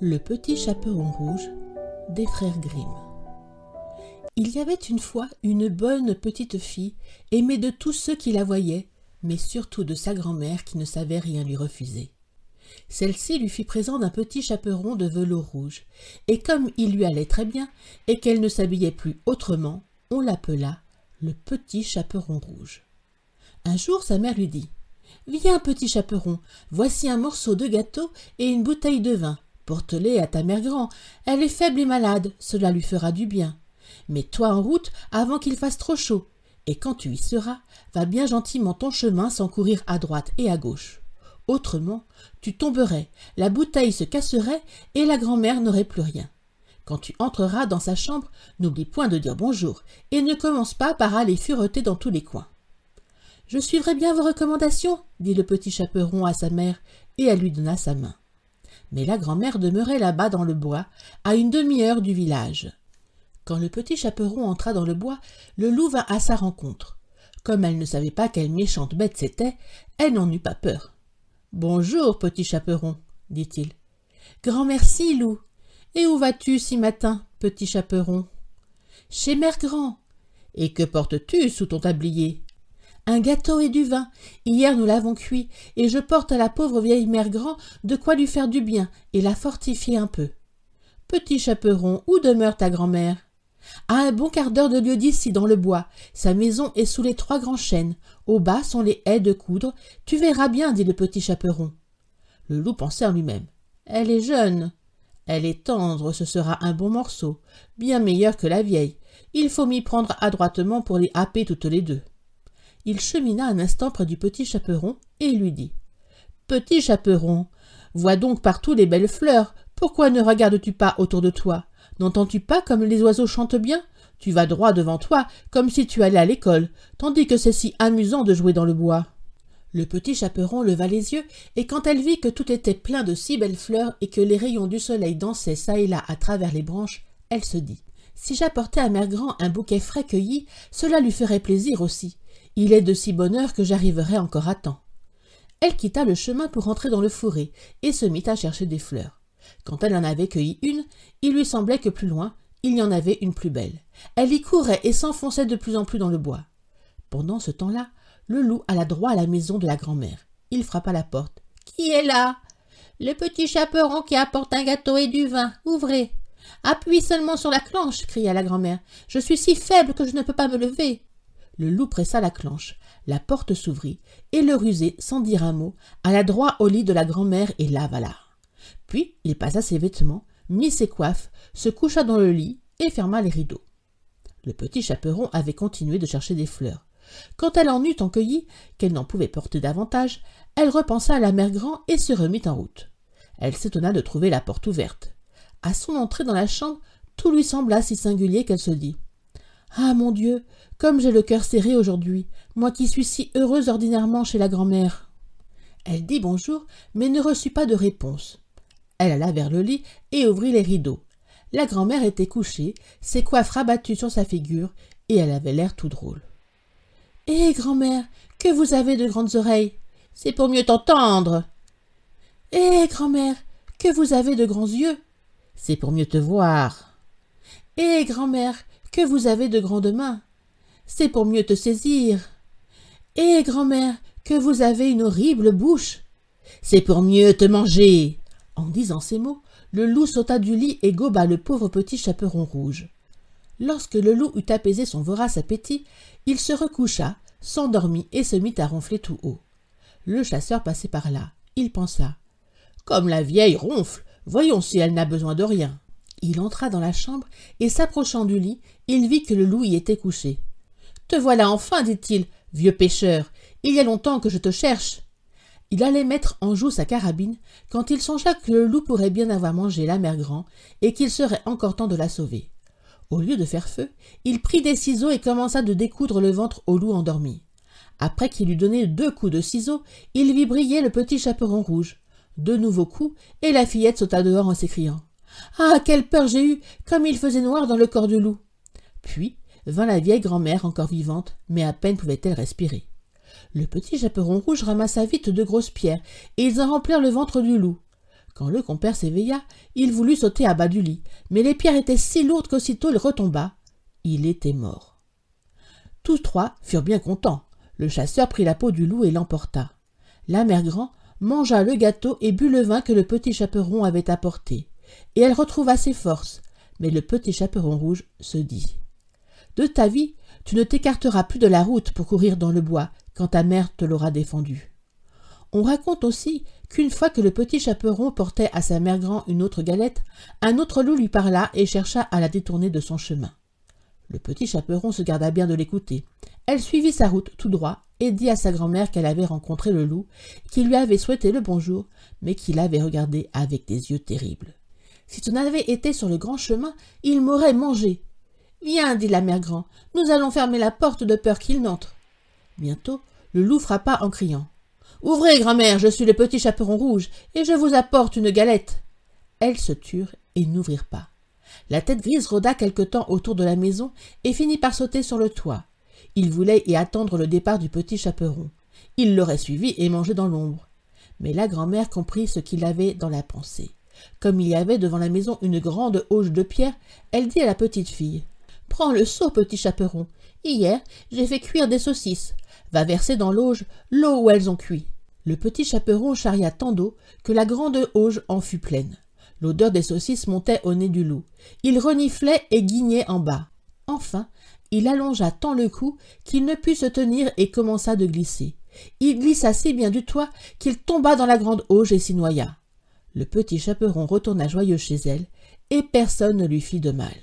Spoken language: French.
Le petit chaperon rouge des frères Grimm. Il y avait une fois une bonne petite fille, aimée de tous ceux qui la voyaient, mais surtout de sa grand-mère qui ne savait rien lui refuser. Celle-ci lui fit présent d'un petit chaperon de velours rouge, et comme il lui allait très bien, et qu'elle ne s'habillait plus autrement, on l'appela le petit chaperon rouge. Un jour, sa mère lui dit « Viens, petit chaperon, voici un morceau de gâteau et une bouteille de vin. Porte-les à ta mère grand, elle est faible et malade, cela lui fera du bien. Mets-toi en route avant qu'il fasse trop chaud, et quand tu y seras, va bien gentiment ton chemin sans courir à droite et à gauche. Autrement, tu tomberais, la bouteille se casserait et la grand-mère n'aurait plus rien. Quand tu entreras dans sa chambre, n'oublie point de dire bonjour, et ne commence pas par aller fureter dans tous les coins. » « Je suivrai bien vos recommandations, » dit le petit chaperon à sa mère, et elle lui donna sa main. Mais la grand-mère demeurait là-bas dans le bois, à une demi-heure du village. Quand le petit chaperon entra dans le bois, le loup vint à sa rencontre. Comme elle ne savait pas quelle méchante bête c'était, elle n'en eut pas peur. « Bonjour, petit chaperon, » dit-il. « Grand merci, loup. Et où vas-tu si matin, petit chaperon ?»« Chez mère grand. »« Et que portes-tu sous ton tablier ?»« Un gâteau et du vin. Hier nous l'avons cuit, et je porte à la pauvre vieille mère grand de quoi lui faire du bien et la fortifier un peu. Petit chaperon, où demeure ta grand-mère ? À un bon quart d'heure de lieu d'ici, dans le bois. Sa maison est sous les 3 grands chênes. Au bas sont les haies de coudre. Tu verras bien, dit le petit chaperon. Le loup pensait en lui-même. Elle est jeune. Elle est tendre, ce sera un bon morceau, bien meilleur que la vieille. Il faut m'y prendre adroitement pour les happer toutes les deux. Il chemina un instant près du petit chaperon et lui dit « Petit chaperon, vois donc partout les belles fleurs, pourquoi ne regardes-tu pas autour de toi? N'entends-tu pas comme les oiseaux chantent bien? Tu vas droit devant toi, comme si tu allais à l'école, tandis que c'est si amusant de jouer dans le bois. » Le petit chaperon leva les yeux, et quand elle vit que tout était plein de si belles fleurs et que les rayons du soleil dansaient çà et là à travers les branches, elle se dit « Si j'apportais à mère grand un bouquet frais cueilli, cela lui ferait plaisir aussi. Il est de si bonne heure que j'arriverai encore à temps. » Elle quitta le chemin pour entrer dans le fourré et se mit à chercher des fleurs. Quand elle en avait cueilli une, il lui semblait que plus loin, il y en avait une plus belle. Elle y courait et s'enfonçait de plus en plus dans le bois. Pendant ce temps-là, le loup alla droit à la maison de la grand-mère. Il frappa à la porte. « Qui est là ? » ?»« Le petit chaperon qui apporte un gâteau et du vin. Ouvrez. »« Appuie seulement sur la clenche, » cria la grand-mère. « Je suis si faible que je ne peux pas me lever. » Le loup pressa la clenche, la porte s'ouvrit, et le rusé, sans dire un mot, alla droit au lit de la grand-mère et l'avala. Puis il passa ses vêtements, mit ses coiffes, se coucha dans le lit et ferma les rideaux. Le petit chaperon avait continué de chercher des fleurs. Quand elle en eut tant cueilli qu'elle n'en pouvait porter davantage, elle repensa à la mère grand et se remit en route. Elle s'étonna de trouver la porte ouverte. À son entrée dans la chambre, tout lui sembla si singulier qu'elle se dit « Ah, mon Dieu, comme j'ai le cœur serré aujourd'hui, moi qui suis si heureuse ordinairement chez la grand-mère. » Elle dit bonjour, mais ne reçut pas de réponse. Elle alla vers le lit et ouvrit les rideaux. La grand-mère était couchée, ses coiffes rabattues sur sa figure, et elle avait l'air tout drôle. « Eh, grand-mère, que vous avez de grandes oreilles! C'est pour mieux t'entendre. »« Eh, grand-mère, que vous avez de grands yeux! C'est pour mieux te voir. »« Eh, grand-mère, que vous avez de grandes mains! C'est pour mieux te saisir. »« Eh, grand-mère, que vous avez une horrible bouche! C'est pour mieux te manger. » En disant ces mots, le loup sauta du lit et goba le pauvre petit chaperon rouge. Lorsque le loup eut apaisé son vorace appétit, il se recoucha, s'endormit et se mit à ronfler tout haut. Le chasseur passait par là. Il pensa « Comme la vieille ronfle, voyons si elle n'a besoin de rien. » Il entra dans la chambre et s'approchant du lit, il vit que le loup y était couché. « Te voilà enfin, dit-il, vieux pêcheur, il y a longtemps que je te cherche. » Il allait mettre en joue sa carabine quand il songea que le loup pourrait bien avoir mangé la mère grand et qu'il serait encore temps de la sauver. Au lieu de faire feu, il prit des ciseaux et commença de découdre le ventre au loup endormi. Après qu'il eut donné 2 coups de ciseaux, il vit briller le petit chaperon rouge. 2 nouveaux coups, et la fillette sauta dehors en s'écriant « Ah, quelle peur j'ai eue, comme il faisait noir dans le corps du loup !» Puis vint la vieille grand-mère encore vivante, mais à peine pouvait-elle respirer. Le petit chaperon rouge ramassa vite 2 grosses pierres, et ils en remplirent le ventre du loup. Quand le compère s'éveilla, il voulut sauter à bas du lit, mais les pierres étaient si lourdes qu'aussitôt il retomba. Il était mort. Tous trois furent bien contents. Le chasseur prit la peau du loup et l'emporta. La mère Grand mangea le gâteau et but le vin que le petit Chaperon avait apporté, et elle retrouva ses forces. Mais le petit Chaperon rouge se dit: « De ta vie, tu ne t'écarteras plus de la route pour courir dans le bois quand ta mère te l'aura défendu. » On raconte aussi qu'une fois que le petit Chaperon portait à sa mère Grand une autre galette, un autre loup lui parla et chercha à la détourner de son chemin. Le petit Chaperon se garda bien de l'écouter. Elle suivit sa route tout droit et dit à sa grand-mère qu'elle avait rencontré le loup, qui lui avait souhaité le bonjour, mais qui l'avait regardé avec des yeux terribles. « Si tu n'avais été sur le grand chemin, il m'aurait mangé. »« Viens, dit la mère Grand, nous allons fermer la porte de peur qu'il n'entre. » Bientôt, le loup frappa en criant: « Ouvrez, grand-mère, je suis le petit Chaperon rouge, et je vous apporte une galette. » Elles se turent et n'ouvrirent pas. La tête grise rôda quelque temps autour de la maison et finit par sauter sur le toit. Il voulait y attendre le départ du petit Chaperon. Il l'aurait suivi et mangé dans l'ombre. Mais la grand-mère comprit ce qu'il avait dans la pensée. Comme il y avait devant la maison une grande auge de pierre, elle dit à la petite fille: « Prends le seau, petit Chaperon. Hier, j'ai fait cuire des saucisses. Va verser dans l'auge l'eau où elles ont cuit. » Le petit Chaperon charria tant d'eau que la grande auge en fut pleine. L'odeur des saucisses montait au nez du loup. Il reniflait et guignait en bas. Enfin, il allongea tant le cou qu'il ne put se tenir et commença de glisser. Il glissa si bien du toit qu'il tomba dans la grande auge et s'y noya. Le petit Chaperon retourna joyeux chez elle, et personne ne lui fit de mal.